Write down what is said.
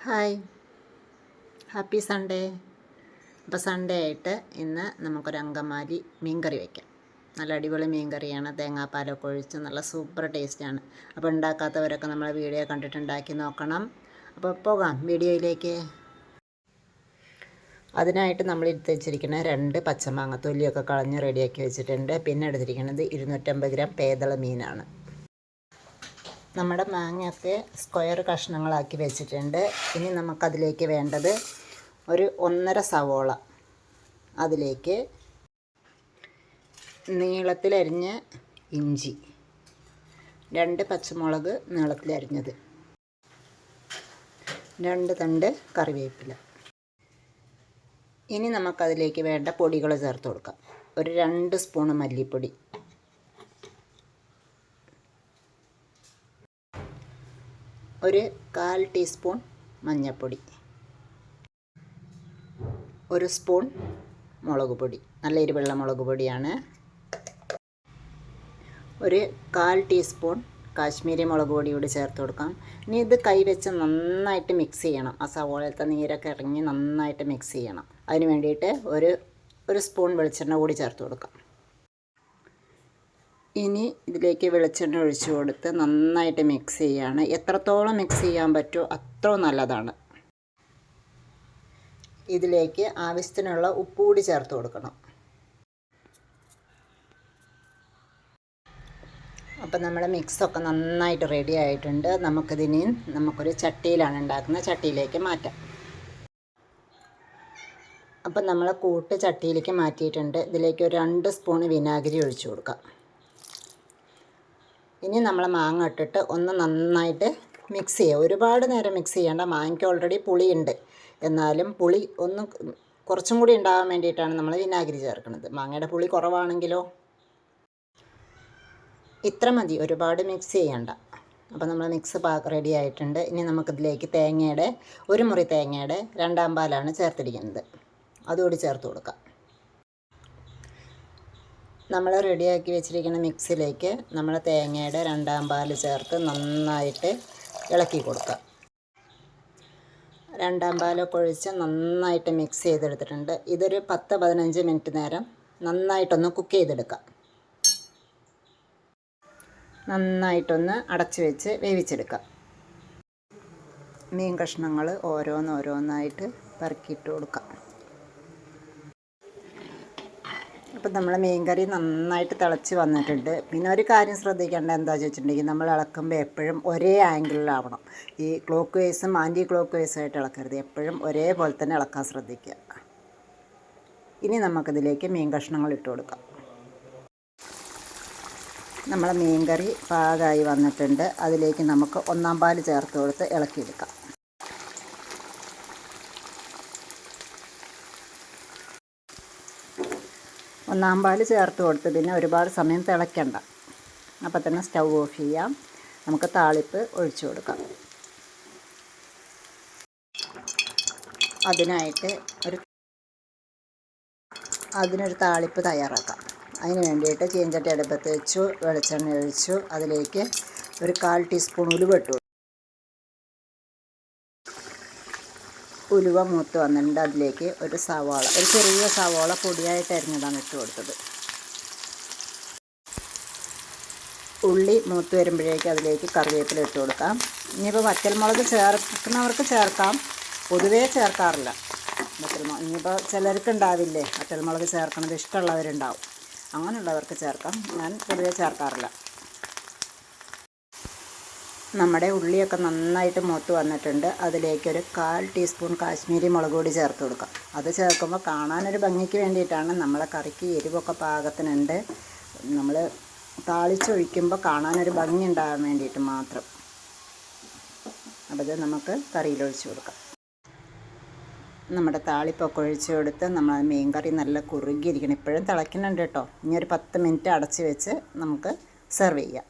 Hi, happy Sunday. അപ്പോൾ Sunday ആയിട്ട് ഇന്ന് നമുക്കൊരു അങ്കമാലി മീൻകറി വയ്ക്കാം. നല്ല അടിപൊളി മീൻകറിയാണ്, തേങ്ങാപ്പാലൊക്കെ ഒഴിച്ച് നല്ല സൂപ്പർ ടേസ്റ്റാണ്. അപ്പോൾ ഉണ്ടാക്കാത്തവരൊക്കെ നമ്മളെ വീഡിയോ കണ്ടിട്ട് ഉണ്ടാക്കി നോക്കണം. അപ്പോൾ പോകാം വീഡിയോയിലേക്ക്. അതിനായിട്ട് നമ്മൾ എടുത്ത് വെച്ചിരിക്കുന്ന 2 പച്ചമാങ്ങ തൊലിയൊക്കെ കളഞ്ഞ് റെഡിയാക്കി വെച്ചിട്ടുണ്ട്. പിന്നെ എടുത്തിരിക്കുന്നത് 250 ഗ്രാം പേദള മീനാണ്. നമ്മുടെ മാങ്ങയൊക്കെ സ്ക്വയർ കഷ്ണങ്ങളാക്കി വെച്ചിട്ടുണ്ട്. ഇനി നമുക്കതിലേക്ക് വേണ്ടത് ഒരു 1.5 സവോള, അതിലേക്ക് നീളത്തിലരിഞ്ഞ ഇഞ്ചി, 2 പച്ചമുളക് നീളത്തിലരിഞ്ഞത്, 2 തണ്ട് കറിവേപ്പില. ഇനി നമുക്കതിലേക്ക് വേണ്ട പൊടികൾ ചേർത്ത് കൊടുക്കാം. ഒരു 2 സ്പൂൺ മല്ലിപ്പൊടി, ഒരു 1/4 ടീസ്പൂൺ മഞ്ഞൾപ്പൊടി, 1 സ്പൂൺ മുളക് പൊടി, നല്ല എരിവുള്ള മുളക് പൊടിയാണ്, ഒരു 1/4 ടീസ്പൂൺ കാശ്മീരി മുളക് പൊടി കൂടി ചേർത്ത് കൊടുക്കാം. ഇനി ഇത് കൈവച്ച് നന്നായിട്ട് മിക്സ് ചെയ്യണം. ആ സവോളത്തെ നീരൊക്കെ ഇറങ്ങി നന്നായിട്ട് മിക്സ് ചെയ്യണം. അതിന് വേണ്ടിയിട്ട് ഒരു സ്പൂൺ വെളിച്ചെണ്ണ കൂടി ചേർത്ത് കൊടുക്കാം. ഇനി ഇതിലേക്ക് വെളിച്ചെണ്ണ ഒഴിച്ചു കൊടുത്ത് നന്നായിട്ട് മിക്സ് ചെയ്യുകയാണ്. എത്രത്തോളം മിക്സ് ചെയ്യാൻ പറ്റുമോ അത്രയും നല്ലതാണ്. ഇതിലേക്ക് ആവശ്യത്തിനുള്ള ഉപ്പ് കൂടി ചേർത്ത് കൊടുക്കണം. അപ്പം നമ്മുടെ മിക്സൊക്കെ നന്നായിട്ട് റെഡി ആയിട്ടുണ്ട്. നമുക്കൊരു ചട്ടിയിലാണ് ഉണ്ടാക്കുന്നത്, ചട്ടിയിലേക്ക് മാറ്റാം. അപ്പം നമ്മൾ കൂട്ട് ചട്ടിയിലേക്ക് മാറ്റിയിട്ടുണ്ട്. ഇതിലേക്ക് ഒരു 2 സ്പൂൺ വിനാഗിരി ഒഴിച്ചു കൊടുക്കാം. ഇനി നമ്മൾ മാങ്ങ ഇട്ടിട്ട് ഒന്ന് നന്നായിട്ട് മിക്സ് ചെയ്യുക. ഒരുപാട് നേരം മിക്സ് ചെയ്യേണ്ട, മാങ്ങയ്ക്ക് ഓൾറെഡി പുളിയുണ്ട്. എന്നാലും പുളി കുറച്ചും കൂടി ഉണ്ടാകാൻ വേണ്ടിയിട്ടാണ് നമ്മൾ വിനാഗിരി ചേർക്കുന്നത്. മാങ്ങയുടെ പുളി കുറവാണെങ്കിലോ ഇത്ര മതി, ഒരുപാട് മിക്സ് ചെയ്യണ്ട. അപ്പോൾ നമ്മൾ മിക്സ് റെഡി ആയിട്ടുണ്ട്. ഇനി നമുക്കിതിലേക്ക് ഒരു മുറി തേങ്ങയുടെ 2-ാം പാലാണ് ചേർത്തിരിക്കുന്നത്. അതുകൂടി ചേർത്ത് കൊടുക്കാം. നമ്മൾ റെഡിയാക്കി വെച്ചിരിക്കുന്ന മിക്സിലേക്ക് നമ്മൾ തേങ്ങയുടെ 2-ാം പാൽ ചേർത്ത് നന്നായിട്ട് ഇളക്കി കൊടുക്കുക. 2-ാം പാലൊക്കെ ഒഴിച്ച് നന്നായിട്ട് മിക്സ് ചെയ്തെടുത്തിട്ടുണ്ട്. ഇതൊരു 10-15 മിനിറ്റ് നേരം നന്നായിട്ടൊന്ന് കുക്ക് ചെയ്തെടുക്കാം. നന്നായിട്ടൊന്ന് അടച്ചു വെച്ച് വേവിച്ചെടുക്കാം. മീൻ കഷ്ണങ്ങൾ ഓരോന്നായിട്ട് പെറുക്കിയിട്ട് കൊടുക്കാം. അപ്പം നമ്മൾ മീൻകറി നന്നായിട്ട് തിളച്ച് വന്നിട്ടുണ്ട്. പിന്നെ ഒരു കാര്യം ശ്രദ്ധിക്കേണ്ട എന്താണെന്ന് വെച്ചിട്ടുണ്ടെങ്കിൽ, നമ്മൾ ഇളക്കുമ്പോൾ എപ്പോഴും ഒരേ ആംഗിളിലാവണം. ഈ ക്ലോക്ക് വൈസും ആൻറ്റി ക്ലോക്ക് വൈസുമായിട്ട് ഇളക്കരുത്. എപ്പോഴും ഒരേപോലെ തന്നെ ഇളക്കാൻ ശ്രദ്ധിക്കുക. ഇനി നമുക്കിതിലേക്ക് മീൻ കഷ്ണങ്ങൾ ഇട്ട് കൊടുക്കാം. നമ്മളെ മീൻകറി പാകമായി വന്നിട്ടുണ്ട്. അതിലേക്ക് നമുക്ക് 1-ാം പാൽ ചേർത്ത് കൊടുത്ത് ഇളക്കിയെടുക്കാം. ഒന്നാം പാൽ ചേർത്ത് കൊടുത്ത് പിന്നെ ഒരുപാട് സമയം തിളയ്ക്കണ്ട. അപ്പോൾ തന്നെ സ്റ്റൗ ഓഫ് ചെയ്യാം. നമുക്ക് താളിപ്പ് ഒഴിച്ചു കൊടുക്കാം. അതിനൊരു താളിപ്പ് തയ്യാറാക്കാം. അതിന് വേണ്ടിയിട്ട് ചീനച്ചട്ടി അടുപ്പത്ത് വെച്ചു, വെളിച്ചെണ്ണ ഒഴിച്ചു. അതിലേക്ക് ഒരു 1/4 ടീസ്പൂൺ ഉലുവ ഇട്ടു. ഉലുവ മൂത്ത് വന്നിട്ടുണ്ട്. അതിലേക്ക് ഒരു ചെറിയ സവാള പൊടിയായിട്ട് അരിഞ്ഞതാണ് ഇട്ട് കൊടുത്തത്. ഉള്ളി മൂത്ത് വരുമ്പോഴേക്ക് അതിലേക്ക് കറിവേപ്പില ഇട്ട് കൊടുക്കാം. ഇനിയിപ്പോൾ വറ്റൽമുളക് ചേർക്കുന്നവർക്ക് ചേർക്കാം, പൊതുവേ ചേർക്കാറില്ല വറ്റൽമുളക്. ഇനിയിപ്പോൾ ചിലർക്ക് ഉണ്ടാവില്ലേ വറ്റൽമുളക് ചേർക്കുന്നത്, ഇഷ്ടമുള്ളവരുണ്ടാവും. അങ്ങനെയുള്ളവർക്ക് ചേർക്കാം, ഞാൻ പൊതുവേ ചേർക്കാറില്ല. നമ്മുടെ ഉള്ളിയൊക്കെ നന്നായിട്ട് മൂത്ത് വന്നിട്ടുണ്ട്. അതിലേക്കൊരു 1/4 ടീസ്പൂൺ കാശ്മീരി മുളക് പൊടി ചേർത്ത് കൊടുക്കാം. അത് ചേർക്കുമ്പോൾ കാണാനൊരു ഭംഗിക്ക് വേണ്ടിയിട്ടാണ്. നമ്മളെ കറിക്ക് എരിവൊക്കെ പാകത്തിനുണ്ട്. നമ്മൾ താളിച്ചൊഴിക്കുമ്പോൾ കാണാനൊരു ഭംഗി ഉണ്ടാകാൻ വേണ്ടിയിട്ട് മാത്രം. അപ്പോൾ ഇത് നമുക്ക് കറിയിലൊഴിച്ച് കൊടുക്കാം. നമ്മുടെ താളിപ്പൊക്കെ ഒഴിച്ച് കൊടുത്ത് നമ്മൾ മീൻ കറി നല്ല കുറുകിയിരിക്കണം. ഇപ്പോഴും തിളയ്ക്കുന്നുണ്ട് കേട്ടോ. ഇനി ഒരു 10 മിനിറ്റ് അടച്ച് വെച്ച് നമുക്ക് സെർവ് ചെയ്യാം.